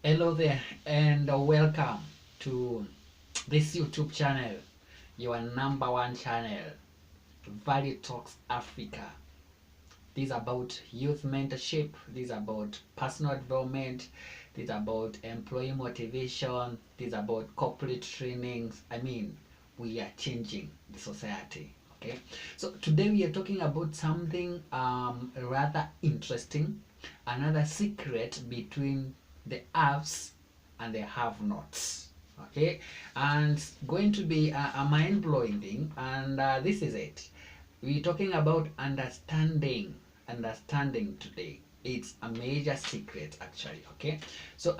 Hello there, and welcome to this YouTube channel, your number one channel, Value Talks Africa. This is about youth mentorship, this is about personal development, this is about employee motivation, this is about corporate trainings. We are changing the society. Okay, so today we are talking about something rather interesting, another secret between the haves and the have-nots. Okay, and going to be a mind-blowing thing, and this is it. We're talking about understanding today. It's a major secret, actually. Okay, so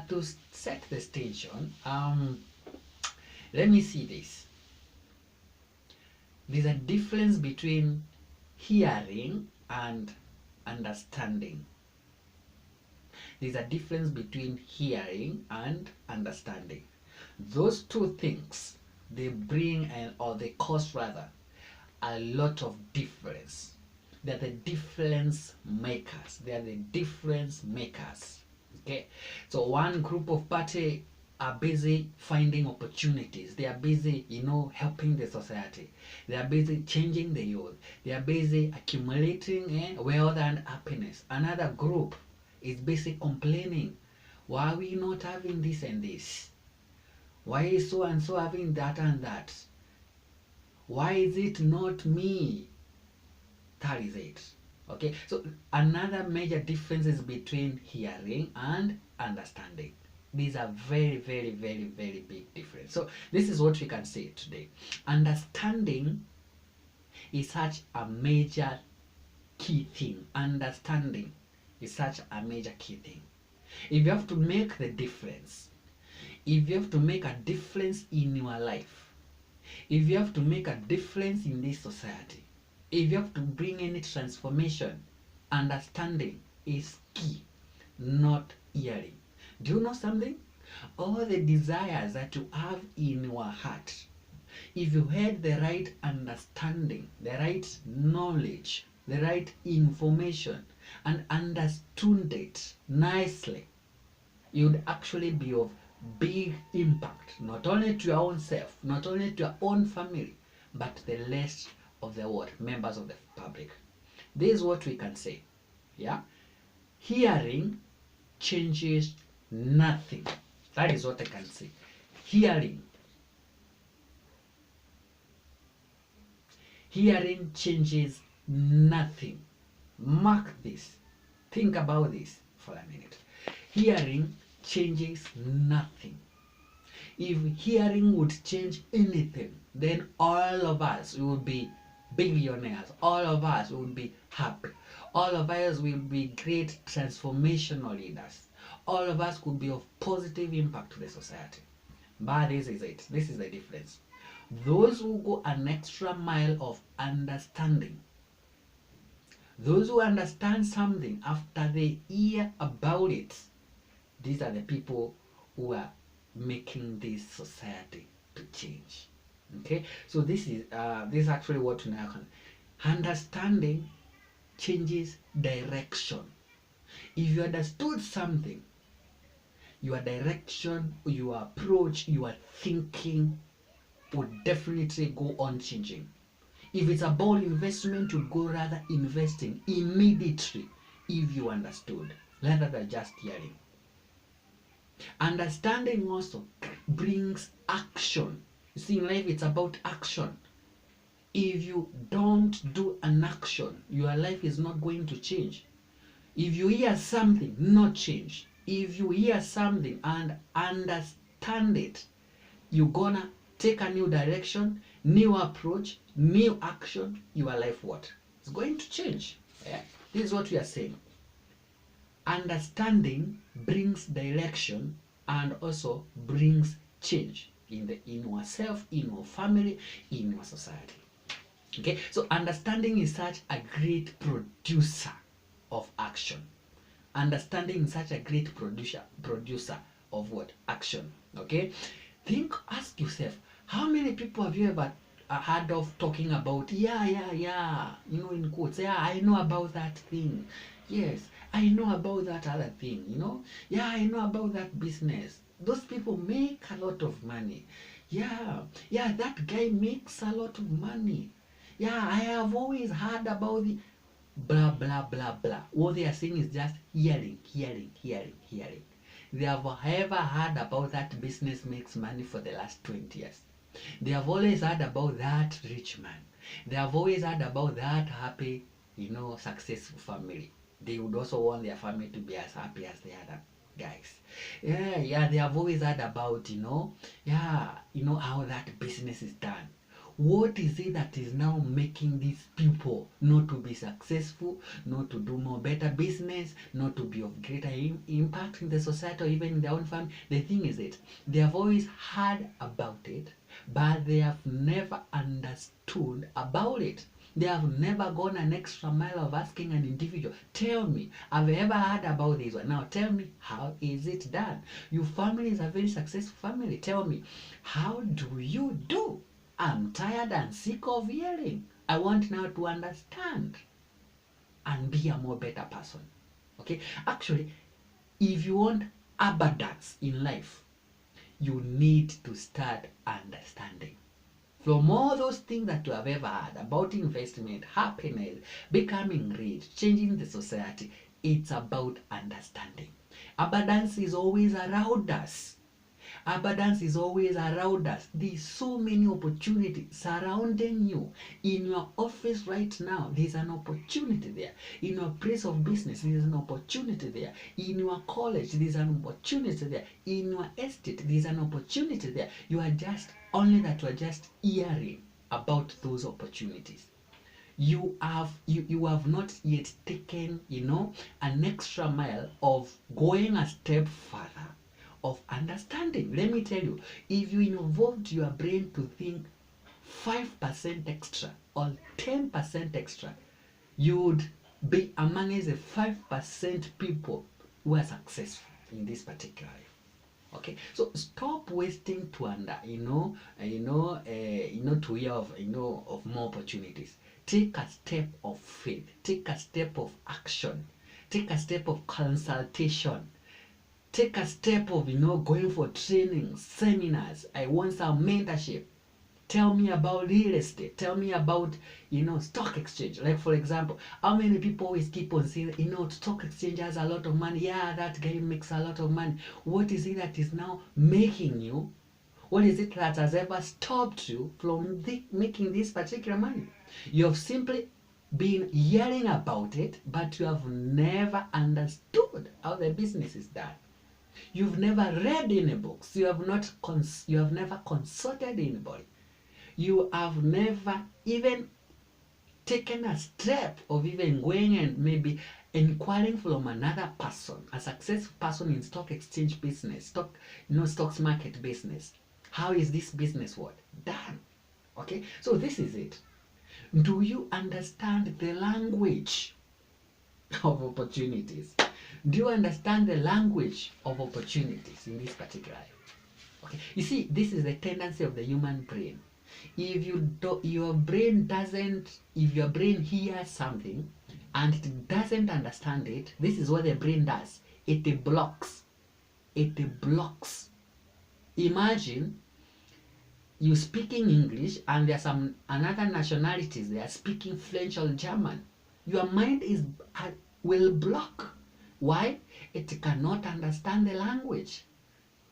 to set the stage on, let me see this. There's a difference between hearing and understanding. There's a difference between hearing and understanding. Those two things, they bring or they cause rather a lot of difference. They're the difference makers. They are the difference makers. Okay, so one group of party are busy finding opportunities. They are busy, helping the society. They are busy changing the youth. They are busy accumulating wealth and happiness. Another group is busy complaining. Why are we not having this and this? Why is so and so having that and that? Why is it not me? That is it. Okay, so another major difference is between hearing and understanding. These are very, very, very, very big difference. So this is what we can say today. Understanding is such a major key thing. Understanding is such a major key thing. If you have to make the difference, if you have to make a difference in your life, if you have to make a difference in this society, if you have to bring any transformation, understanding is key, not hearing. Do you know something? All the desires that you have in your heart, if you had the right understanding, the right knowledge, the right information, and understood it nicely, you'd actually be of big impact, not only to your own self, not only to your own family, but the rest of the world, members of the public. This is what we can say. Yeah, hearing changes nothing. That is what I can say. Hearing changes nothing. Mark this. Think about this for a minute. Hearing changes nothing. If hearing would change anything, then all of us would be billionaires. All of us would be happy. All of us will be great transformational leaders. All of us could be of positive impact to the society. But this is it. This is the difference. Those who go an extra mile of understanding, those who understand something after they hear about it, these are the people who are making this society to change. Okay, so this is actually what we now can. Understanding changes direction. If you understood something, your direction, your approach, your thinking would definitely go on changing. If it's about investment, you'd go rather investing immediately if you understood, rather than just hearing. Understanding also brings action. You see, in life it's about action. If you don't do an action, your life is not going to change. If you hear something, not change. If you hear something and understand it, you're gonna take a new direction, new approach, new action. Your life what? It's going to change. Yeah? This is what we are saying. Understanding brings direction and also brings change in yourself, in your family, in your society. Okay, so understanding is such a great producer of action. Understanding is such a great producer of what? Action. Okay, ask yourself, how many people have you ever heard of talking about, in quotes, yeah, I know about that thing. Yes, I know about that other thing, Yeah, I know about that business. Those people make a lot of money. Yeah, yeah, that guy makes a lot of money. Yeah, I have always heard about the blah blah blah blah. What they are saying is just hearing, hearing, hearing, hearing. They have ever heard about that business makes money for the last 20 years. They have always heard about that rich man. They have always heard about that happy, successful family. They would also want their family to be as happy as the other guys. Yeah, yeah, they have always heard about, yeah, how that business is done. What is it that is now making these people not to be successful, not to do more better business, not to be of greater impact in the society or even in their own family? The thing is that they have always heard about it, but they have never understood about it. They have never gone an extra mile of asking an individual, tell me, have you ever heard about this one? Now tell me, how is it done? Your family is a very successful family. Tell me, how do you do? I'm tired and sick of hearing. I want now to understand and be a more better person. Okay? Actually, if you want abundance in life, you need to start understanding. From all those things that you have ever heard about investment, happiness, becoming rich, changing the society, it's about understanding. Abundance is always around us. Abundance is always around us. There's so many opportunities surrounding you. In your office right now, there's an opportunity there. In your place of business, there's an opportunity there. In your college, there's an opportunity there. In your estate, there's an opportunity there. You are just hearing about those opportunities. You have not yet taken, an extra mile of going a step further of understanding. Let me tell you, if you involved your brain to think 5% extra or 10% extra, you would be among the 5% people who are successful in this particular life. Okay, so stop wasting to to hear of more opportunities. Take a step of faith. Take a step of action. Take a step of consultation. Take a step of going for training, seminars. I want some mentorship. Tell me about real estate. Tell me about stock exchange. Like, for example, how many people always keep on saying, stock exchange has a lot of money. Yeah, that guy makes a lot of money. What is it that is now making you? What is it that has ever stopped you from making this particular money? You have simply been hearing about it, but you have never understood how the business is done. You've never read any books. You have never consulted anybody. You have never even taken a step of even going and maybe inquiring from another person, a successful person in stock exchange business, stocks market business. How is this business done? Okay, so this is it. Do you understand the language of opportunities? Do you understand the language of opportunities in this particular life? Okay, you see, this is the tendency of the human brain. If your brain hears something and it doesn't understand it, this is what the brain does. It blocks. Imagine you speaking English and there's some another nationalities they are speaking French or German. Your mind will block. Why? It cannot understand the language.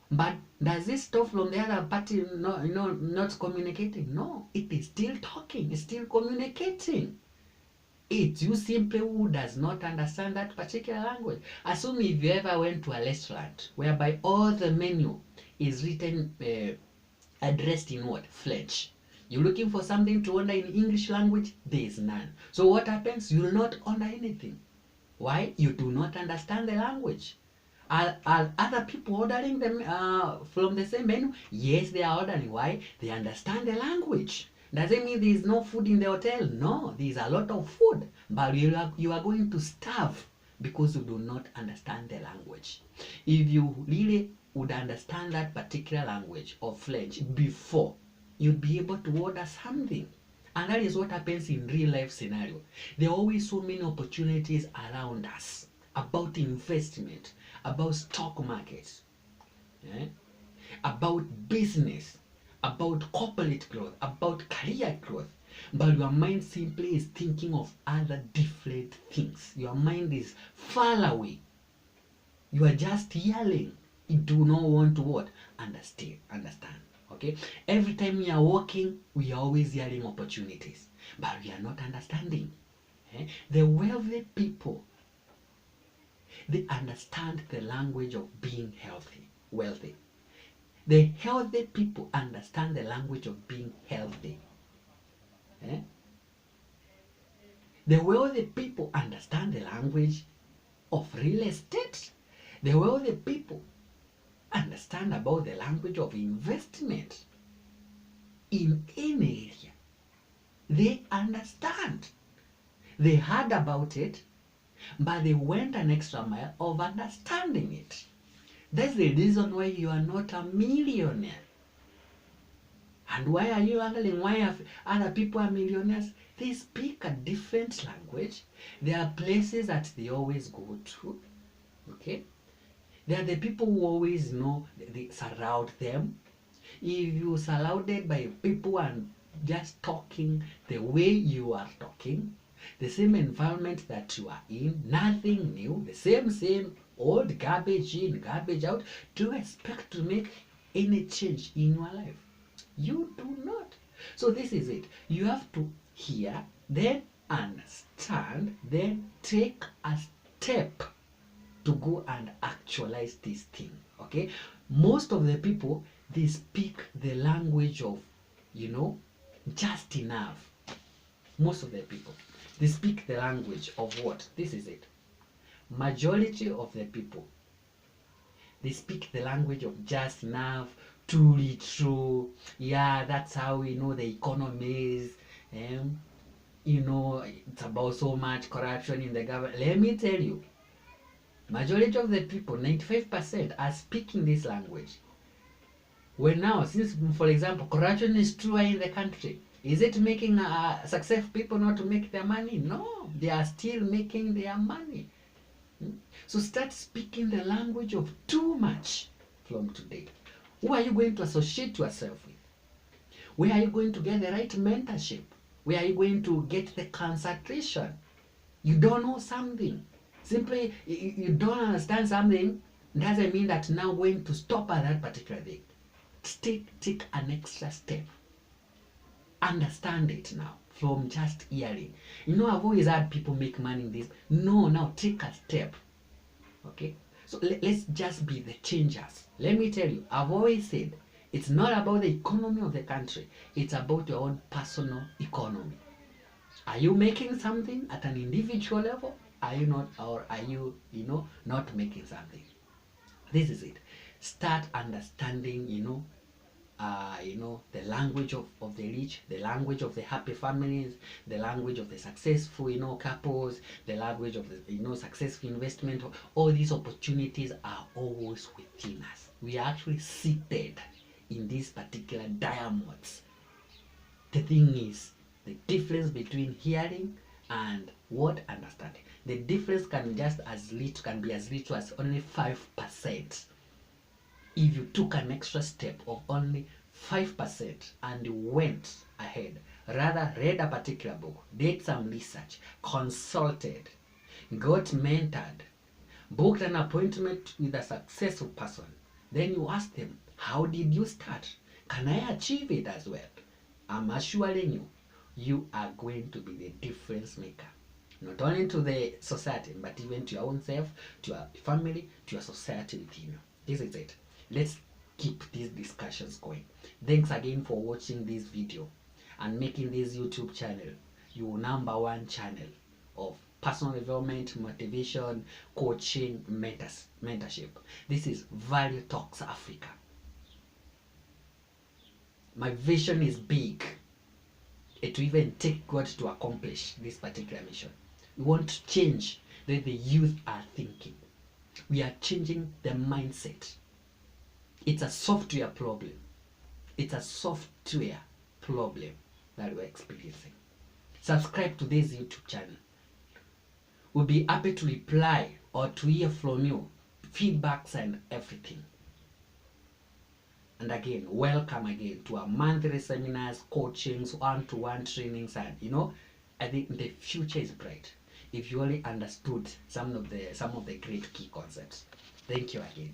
But does this stop from the other party not communicating? No, it is still talking, it's still communicating. It's you simply who does not understand that particular language. Assume if you ever went to a restaurant whereby all the menu is written, addressed in French. You're looking for something to order in English language, there is none. So what happens? You will not order anything. Why? You do not understand the language. Are other people ordering them from the same menu? Yes, they are ordering. Why? They understand the language. Does it mean there is no food in the hotel? No, there is a lot of food. But you are going to starve because you do not understand the language. If you really would understand that particular language of French before, you'd be able to order something. And that is what happens in real life scenario. There are always so many opportunities around us. about investment, about stock markets, about business, about corporate growth, about career growth. But your mind simply is thinking of other different things. Your mind is far away. You are just yelling. You do not want to what? Understand. Okay? Every time we are walking, we are always yelling opportunities. But we are not understanding. The wealthy people, they understand the language of being wealthy. The healthy people understand the language of being healthy. The wealthy people understand the language of real estate. The wealthy people understand about the language of investment in any area. They understand. They heard about it, but they went an extra mile of understanding it. That's the reason why you are not a millionaire. And why are you wondering why other people are millionaires? They speak a different language. There are places that they always go to. Okay? They are the people who always know they surround them. If you surrounded by people and just talking the way you are talking, the same environment that you are in, nothing new, the same old garbage in, garbage out, do you expect to make any change in your life? You do not. So this is it. You have to hear, then understand, then take a step to go and actualize this thing. Okay? Most of the people, they speak the language of, just enough. Most of the people, they speak the language of what? This is it. Majority of the people, they speak the language of just enough, too little. Yeah, that's how we know the economy is. It's about so much corruption in the government. Let me tell you, majority of the people, 95%, are speaking this language. Well, now, since, for example, corruption is too high in the country, is it making successful people not to make their money? No, they are still making their money. So start speaking the language of too much from today. Who are you going to associate yourself with? Where are you going to get the right mentorship? Where are you going to get the concentration? You don't know something. Simply, you don't understand something doesn't mean that now going to stop at that particular thing. Take an extra step. Understand it now from just hearing. I've always had people make money in this. No, now take a step. Okay? So let's just be the changers. Let me tell you, I've always said, it's not about the economy of the country. It's about your own personal economy. Are you making something at an individual level? Are you not, or are you, not making something? This is it. Start understanding, the language of the rich, the language of the happy families, the language of the successful, couples, the language of the, successful investment. All these opportunities are always within us. We are actually seated in these particular diamonds. The thing is, the difference between hearing and what understanding. The difference can be as little as only 5%. If you took an extra step of only 5% and went ahead, rather read a particular book, did some research, consulted, got mentored, booked an appointment with a successful person, then you ask them, how did you start? Can I achieve it as well? I'm assuring you, you are going to be the difference maker. Not only to the society, but even to your own self, to your family, to your society within you. This is it. Let's keep these discussions going. Thanks again for watching this video and making this YouTube channel your #1 channel of personal development, motivation, coaching, mentorship. This is Value Talks Africa. My vision is big. It will even take God to accomplish this particular mission. We want to change the way the youth are thinking. We are changing the mindset. It's a software problem. It's a software problem that we're experiencing. Subscribe to this YouTube channel. We'll be happy to reply or to hear from you, feedbacks and everything. And again, welcome again to our monthly seminars, coachings, one-to-one trainings, and I think the future is bright if you only understood some of the great key concepts. Thank you again.